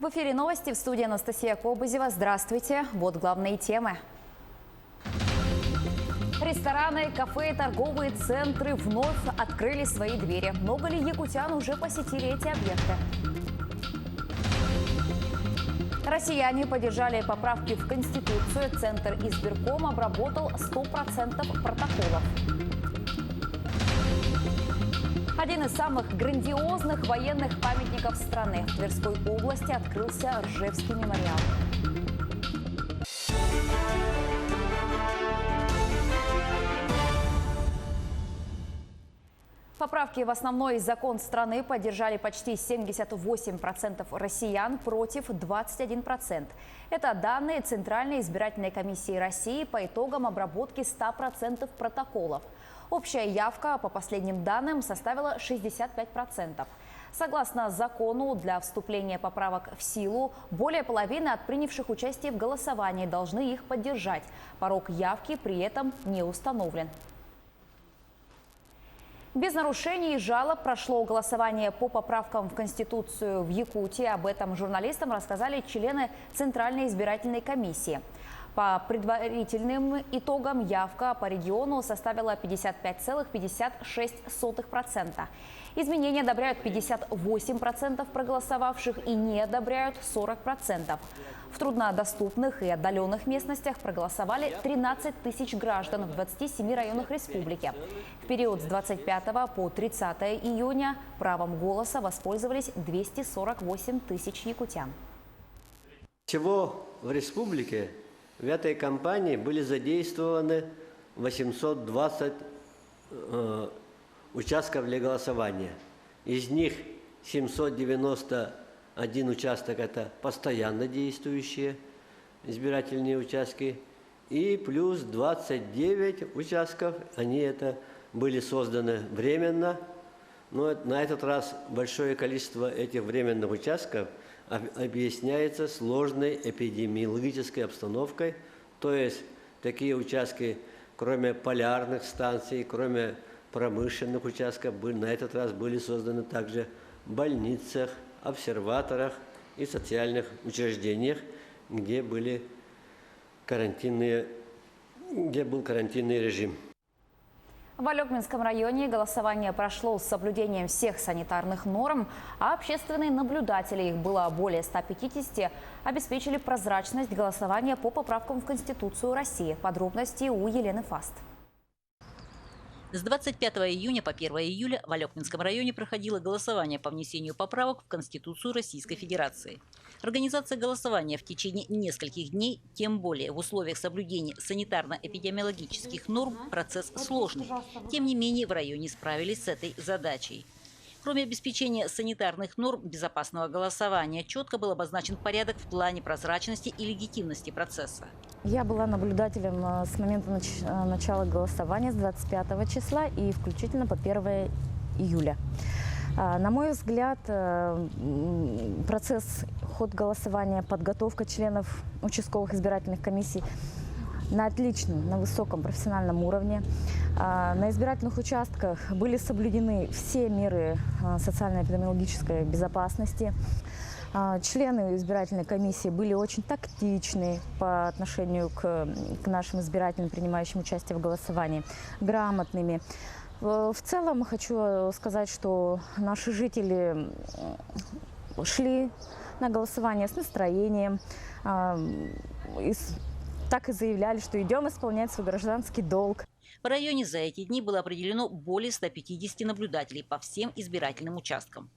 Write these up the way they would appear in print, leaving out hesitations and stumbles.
В эфире новости, в студии Анастасия Кобызева. Здравствуйте. Вот главные темы. Рестораны, кафе и торговые центры вновь открыли свои двери. Много ли якутян уже посетили эти объекты? Россияне поддержали поправки в Конституцию. Центр избирком обработал 100% протоколов. Один из самых грандиозных военных памятников страны. В Тверской области открылся Ржевский мемориал. Поправки в основной закон страны поддержали почти 78% россиян против 21%. Это данные Центральной избирательной комиссии России по итогам обработки 100% протоколов. Общая явка, по последним данным, составила 65%. Согласно закону, для вступления поправок в силу более половины от принявших участие в голосовании должны их поддержать. Порог явки при этом не установлен. Без нарушений и жалоб прошло голосование по поправкам в Конституцию в Якутии. Об этом журналистам рассказали члены Центральной избирательной комиссии. По предварительным итогам явка по региону составила 55,56%. Изменения одобряют 58% проголосовавших и не одобряют 40%. В труднодоступных и отдаленных местностях проголосовали 13 тысяч граждан в 27 районах республики. В период с 25 по 30 июня правом голоса воспользовались 248 тысяч якутян. Всего в республике в этой кампании были задействованы 820 участков для голосования. Из них 791 участок – это постоянно действующие избирательные участки, и плюс 29 участков, были созданы временно. Но на этот раз большое количество этих временных участков объясняется сложной эпидемиологической обстановкой. То есть такие участки, кроме полярных станций, кроме промышленных участков, на этот раз были созданы также в больницах, обсерваторах и социальных учреждениях, где был карантинный режим. В Алекминском районе голосование прошло с соблюдением всех санитарных норм, а общественные наблюдатели, их было более 150, обеспечили прозрачность голосования по поправкам в Конституцию России. Подробности у Елены Фаст. С 25 июня по 1 июля в Алекминском районе проходило голосование по внесению поправок в Конституцию Российской Федерации. Организация голосования в течение нескольких дней, тем более в условиях соблюдения санитарно-эпидемиологических норм, процесс сложный. Тем не менее, в районе справились с этой задачей. Кроме обеспечения санитарных норм безопасного голосования, четко был обозначен порядок в плане прозрачности и легитимности процесса. Я была наблюдателем с момента начала голосования с 25 числа и включительно по 1 июля. На мой взгляд, ход голосования, подготовка членов участковых избирательных комиссий на отличном, на высоком профессиональном уровне. На избирательных участках были соблюдены все меры социально-эпидемиологической безопасности. Члены избирательной комиссии были очень тактичны по отношению к нашим избирателям, принимающим участие в голосовании, грамотными. В целом хочу сказать, что наши жители шли на голосование с настроением, так и заявляли, что идем исполнять свой гражданский долг. В районе за эти дни было определено более 150 наблюдателей по всем избирательным участкам.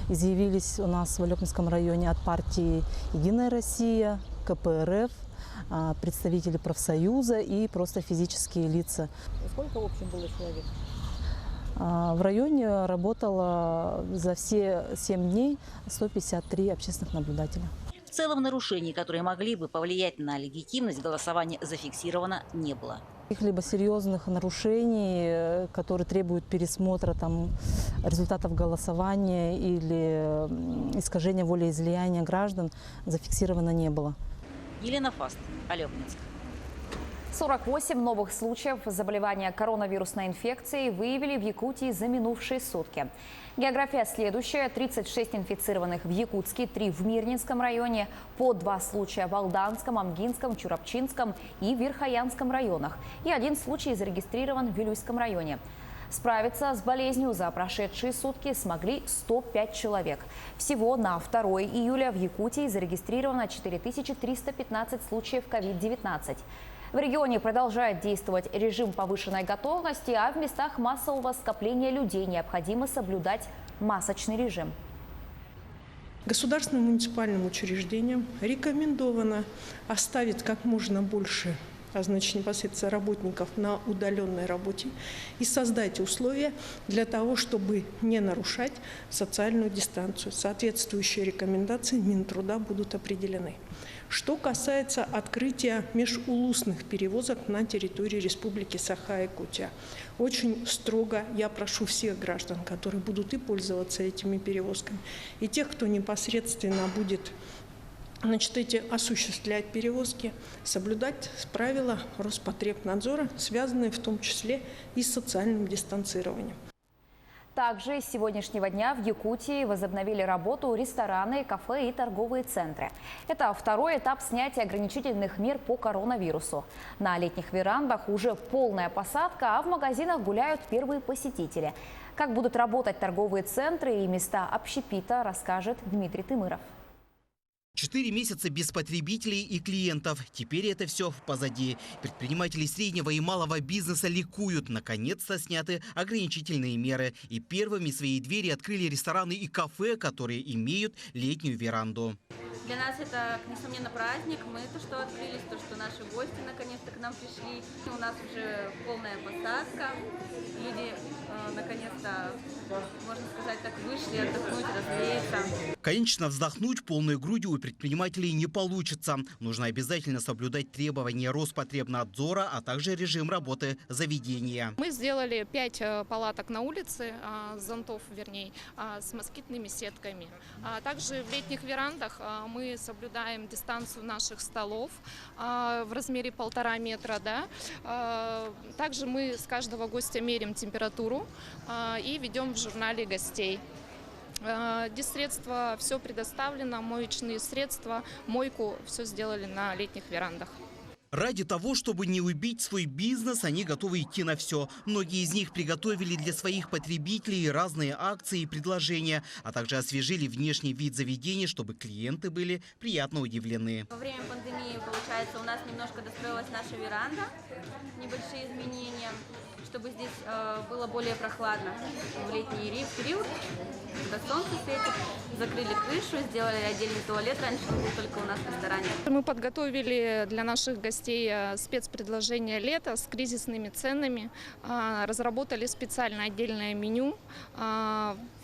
Изъявились у нас в Алекминском районе от партии «Единая Россия», КПРФ, представители профсоюза и просто физические лица. Сколько в общем было человек? В районе работало за все 7 дней 153 общественных наблюдателя. В целом нарушений, которые могли бы повлиять на легитимность голосования, зафиксировано не было. Каких-либо серьезных нарушений, которые требуют пересмотра результатов голосования или искажения волеизлияния граждан, зафиксировано не было. Елена Фаст, Алекминск. 48 новых случаев заболевания коронавирусной инфекцией выявили в Якутии за минувшие сутки. География следующая. 36 инфицированных в Якутске, 3 в Мирнинском районе, по 2 случая в Алданском, Амгинском, Чурапчинском и Верхоянском районах. И 1 случай зарегистрирован в Вилюйском районе. Справиться с болезнью за прошедшие сутки смогли 105 человек. Всего на 2 июля в Якутии зарегистрировано 4315 случаев COVID-19. В регионе продолжает действовать режим повышенной готовности, а в местах массового скопления людей необходимо соблюдать масочный режим. Государственным муниципальным учреждениям рекомендовано оставить как можно больше непосредственно работников на удаленной работе и создать условия для того, чтобы не нарушать социальную дистанцию. Соответствующие рекомендации Минтруда будут определены. Что касается открытия межулусных перевозок на территории Республики Саха-Якутия, очень строго я прошу всех граждан, которые будут и пользоваться этими перевозками, и тех, кто непосредственно будет осуществлять перевозки, соблюдать правила Роспотребнадзора, связанные в том числе и с социальным дистанцированием. Также с сегодняшнего дня в Якутии возобновили работу рестораны, кафе и торговые центры. Это 2-й этап снятия ограничительных мер по коронавирусу. На летних верандах уже полная посадка, а в магазинах гуляют первые посетители. Как будут работать торговые центры и места общепита, расскажет Дмитрий Тымыров. 4 месяца без потребителей и клиентов. Теперь это все позади. Предприниматели среднего и малого бизнеса ликуют. Наконец-то сняты ограничительные меры. И первыми свои двери открыли рестораны и кафе, которые имеют летнюю веранду. Для нас это, несомненно, праздник. Мы то, что открылись, то, что наши гости наконец-то к нам пришли. У нас уже полная посадка. Люди наконец-то, можно сказать так, вышли отдохнуть, развеяться. Конечно, вздохнуть полной грудью у предпринимателей не получится. Нужно обязательно соблюдать требования Роспотребнадзора, а также режим работы заведения. Мы сделали 5 палаток на улице, зонтов, вернее, с москитными сетками. Также в летних верандах мы соблюдаем дистанцию наших столов в размере 1,5 метра. Да? Также мы с каждого гостя меряем температуру и ведем в журнале гостей. Диссредства все предоставлено, моечные средства, мойку все сделали на летних верандах. Ради того, чтобы не убить свой бизнес, они готовы идти на все. Многие из них приготовили для своих потребителей разные акции и предложения, а также освежили внешний вид заведения, чтобы клиенты были приятно удивлены. Во время пандемии, получается, у нас немножко достроилась наша веранда, небольшие изменения, чтобы здесь было более прохладно в летний период, когда солнце светит. Закрыли крышу, сделали отдельный туалет, раньше он был только у нас в ресторане. Мы подготовили для наших гостей спецпредложение лета с кризисными ценами, разработали специально отдельное меню.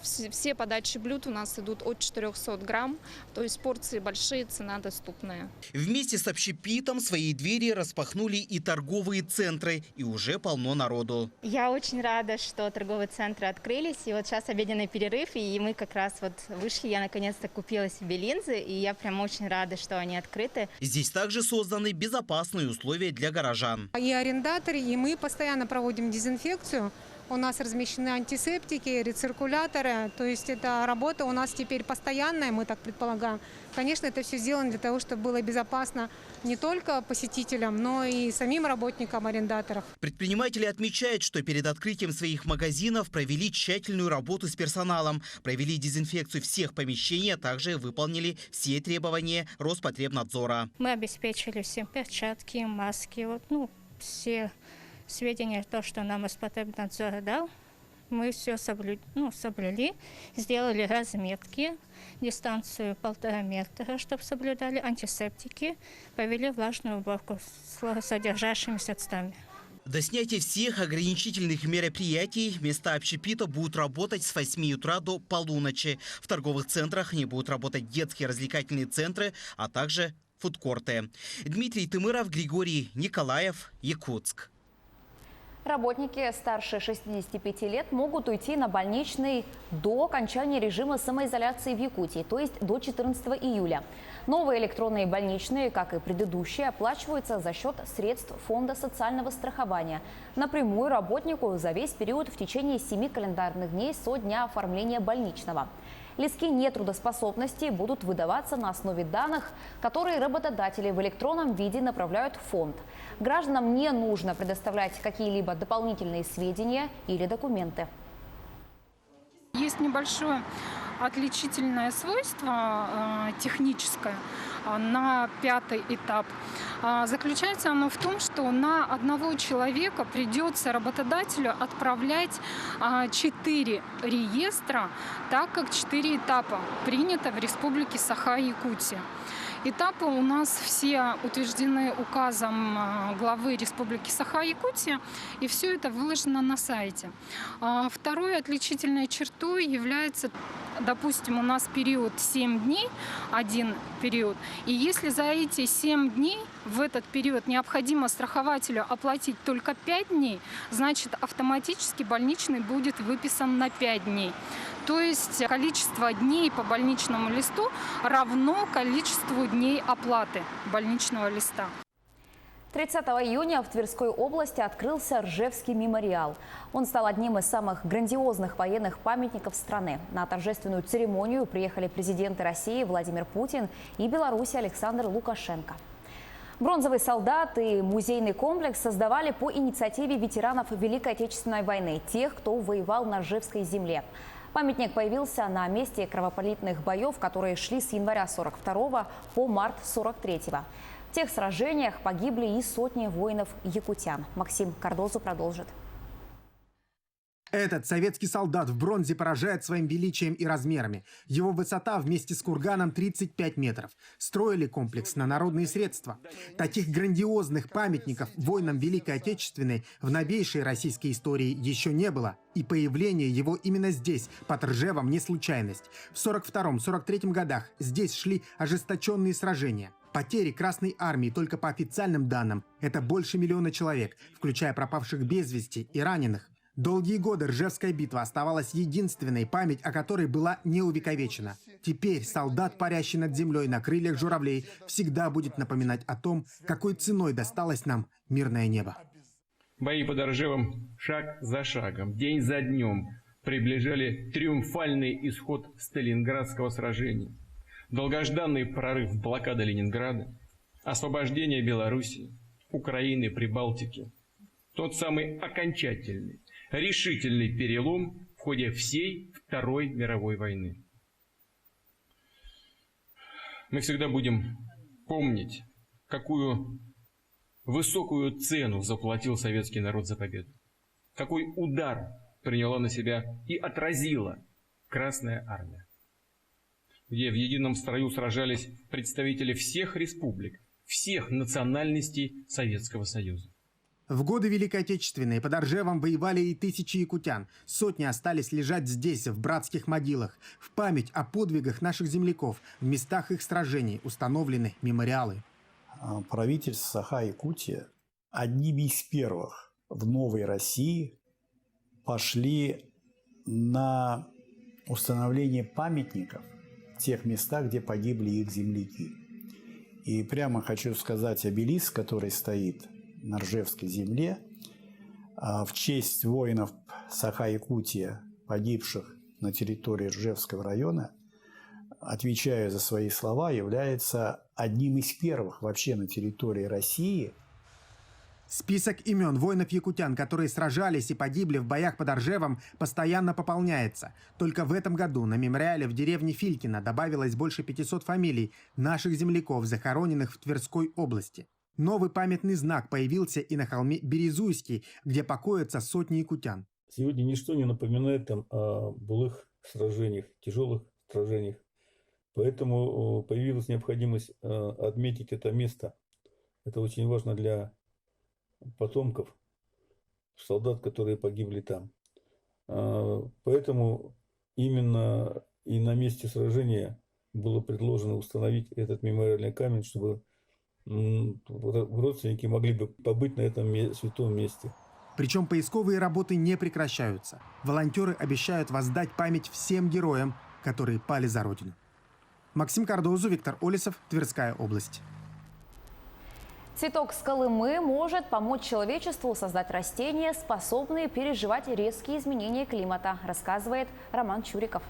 Все подачи блюд у нас идут от 400 грамм, то есть порции большие, цена доступная. Вместе с общепитом свои двери распахнули и торговые центры, и уже полно народу. Я очень рада, что торговые центры открылись, и вот сейчас обеденный перерыв, и мы как раз вот вышли, я наконец-то купила себе линзы, и я прям очень рада, что они открыты. Здесь также созданы безопасные условия для горожан. И арендаторы, и мы постоянно проводим дезинфекцию. У нас размещены антисептики, рециркуляторы, то есть эта работа у нас теперь постоянная, мы так предполагаем. Конечно, это все сделано для того, чтобы было безопасно не только посетителям, но и самим работникам арендаторов. Предприниматели отмечают, что перед открытием своих магазинов провели тщательную работу с персоналом, провели дезинфекцию всех помещений, а также выполнили все требования Роспотребнадзора. Мы обеспечили всем перчатки, маски, все сведения, то, что нам Роспотребнадзор дал, мы все соблюли, сделали разметки, дистанцию 1,5 метра, чтобы соблюдали антисептики, провели влажную уборку с содержащими средствами. До снятия всех ограничительных мероприятий места общепита будут работать с 8 утра до полуночи. В торговых центрах не будут работать детские развлекательные центры, а также фудкорты. Дмитрий Тымыров, Григорий Николаев, Якутск. Работники старше 65 лет могут уйти на больничный до окончания режима самоизоляции в Якутии, то есть до 14 июля. Новые электронные больничные, как и предыдущие, оплачиваются за счет средств Фонда социального страхования. Напрямую работнику за весь период в течение 7 календарных дней со дня оформления больничного. Листки нетрудоспособности будут выдаваться на основе данных, которые работодатели в электронном виде направляют в фонд. Гражданам не нужно предоставлять какие-либо дополнительные сведения или документы. Есть небольшое отличительное свойство техническое на 5-й этап. Заключается оно в том, что на одного человека придется работодателю отправлять 4 реестра, так как 4 этапа принято в Республике Саха-Якутия. Этапы у нас все утверждены указом главы Республики Саха-Якутия, и все это выложено на сайте. Второй отличительной чертой является, допустим, у нас период 7 дней, один период, и если за эти 7 дней в этот период необходимо страхователю оплатить только 5 дней, значит автоматически больничный будет выписан на 5 дней. То есть количество дней по больничному листу равно количеству дней оплаты больничного листа. 30 июня в Тверской области открылся Ржевский мемориал. Он стал одним из самых грандиозных военных памятников страны. На торжественную церемонию приехали президенты России Владимир Путин и Беларуси Александр Лукашенко. Бронзовый солдат и музейный комплекс создавали по инициативе ветеранов Великой Отечественной войны, тех, кто воевал на Ржевской земле. Памятник появился на месте кровопролитных боев, которые шли с января 42 по март 43. В тех сражениях погибли и сотни воинов-якутян. Максим Кардозу продолжит. Этот советский солдат в бронзе поражает своим величием и размерами. Его высота вместе с курганом 35 метров. Строили комплекс на народные средства. Таких грандиозных памятников воинам Великой Отечественной в новейшей российской истории еще не было. И появление его именно здесь, под Ржевом, не случайность. В 42-43 годах здесь шли ожесточенные сражения. Потери Красной Армии только по официальным данным – это больше 1 миллиона человек, включая пропавших без вести и раненых. Долгие годы Ржевская битва оставалась единственной, память о которой была не увековечена. Теперь солдат, парящий над землей на крыльях журавлей, всегда будет напоминать о том, какой ценой досталось нам мирное небо. Бои под Ржевом шаг за шагом, день за днем приближали триумфальный исход Сталинградского сражения, долгожданный прорыв блокады Ленинграда, освобождение Белоруссии, Украины, Прибалтики, тот самый окончательный, решительный перелом в ходе всей Второй мировой войны. Мы всегда будем помнить, какую высокую цену заплатил советский народ за победу, какой удар приняла на себя и отразила Красная Армия, где в едином строю сражались представители всех республик, всех национальностей Советского Союза. В годы Великой Отечественной под Ржевом воевали и тысячи якутян. Сотни остались лежать здесь, в братских могилах. В память о подвигах наших земляков в местах их сражений установлены мемориалы. Правительство Саха-Якутия одними из первых в новой России пошли на установление памятников в тех местах, где погибли их земляки. И прямо хочу сказать, обелиск, который стоит на Ржевской земле, в честь воинов Саха-Якутия, погибших на территории Ржевского района, отвечая за свои слова, является одним из первых вообще на территории России. Список имен воинов-якутян, которые сражались и погибли в боях под Ржевом, постоянно пополняется. Только в этом году на мемориале в деревне Филькино добавилось больше 500 фамилий наших земляков, захороненных в Тверской области. Новый памятный знак появился и на холме Березуйский, где покоятся сотни якутян. Сегодня ничто не напоминает там о былых сражениях, тяжелых сражениях. Поэтому появилась необходимость отметить это место. Это очень важно для потомков солдат, которые погибли там. Поэтому именно и на месте сражения было предложено установить этот мемориальный камень, чтобы родственники могли бы побыть на этом святом месте. Причем поисковые работы не прекращаются. Волонтеры обещают воздать память всем героям, которые пали за Родину. Максим Кардозу, Виктор Олесов, Тверская область. Цветок с Колымы может помочь человечеству создать растения, способные переживать резкие изменения климата, рассказывает Роман Чуриков.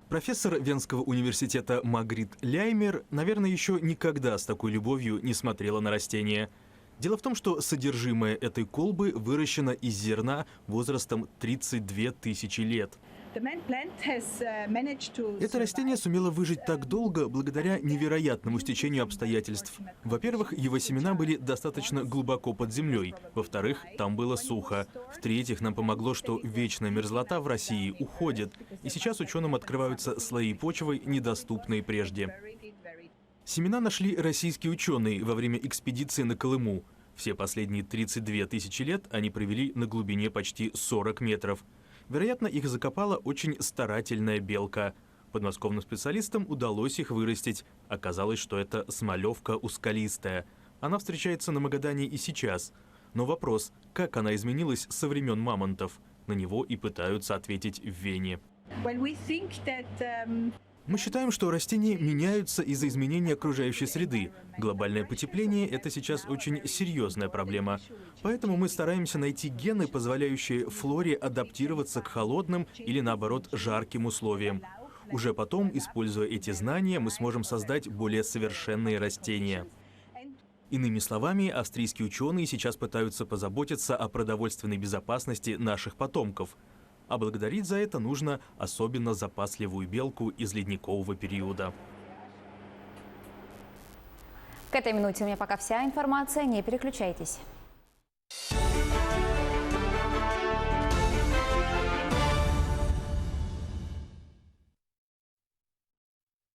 Профессор Венского университета Магрит Ляймер, наверное, еще никогда с такой любовью не смотрела на растения. Дело в том, что содержимое этой колбы выращено из зерна возрастом 32 тысячи лет. Это растение сумело выжить так долго благодаря невероятному стечению обстоятельств. Во-первых, его семена были достаточно глубоко под землей. Во-вторых, там было сухо. В-третьих, нам помогло, что вечная мерзлота в России уходит. И сейчас ученым открываются слои почвы, недоступные прежде. Семена нашли российские ученые во время экспедиции на Колыму. Все последние 32 тысячи лет они провели на глубине почти 40 метров. Вероятно, их закопала очень старательная белка. Подмосковным специалистам удалось их вырастить. Оказалось, что это смолевка ускалистая. Она встречается на Магадане и сейчас. Но вопрос, как она изменилась со времен мамонтов? На него и пытаются ответить в Вене. Мы считаем, что растения меняются из-за изменения окружающей среды. Глобальное потепление – это сейчас очень серьезная проблема. Поэтому мы стараемся найти гены, позволяющие флоре адаптироваться к холодным или, наоборот, жарким условиям. Уже потом, используя эти знания, мы сможем создать более совершенные растения. Иными словами, австрийские ученые сейчас пытаются позаботиться о продовольственной безопасности наших потомков. А благодарить за это нужно особенно запасливую белку из ледникового периода. К этой минуте у меня пока вся информация. Не переключайтесь.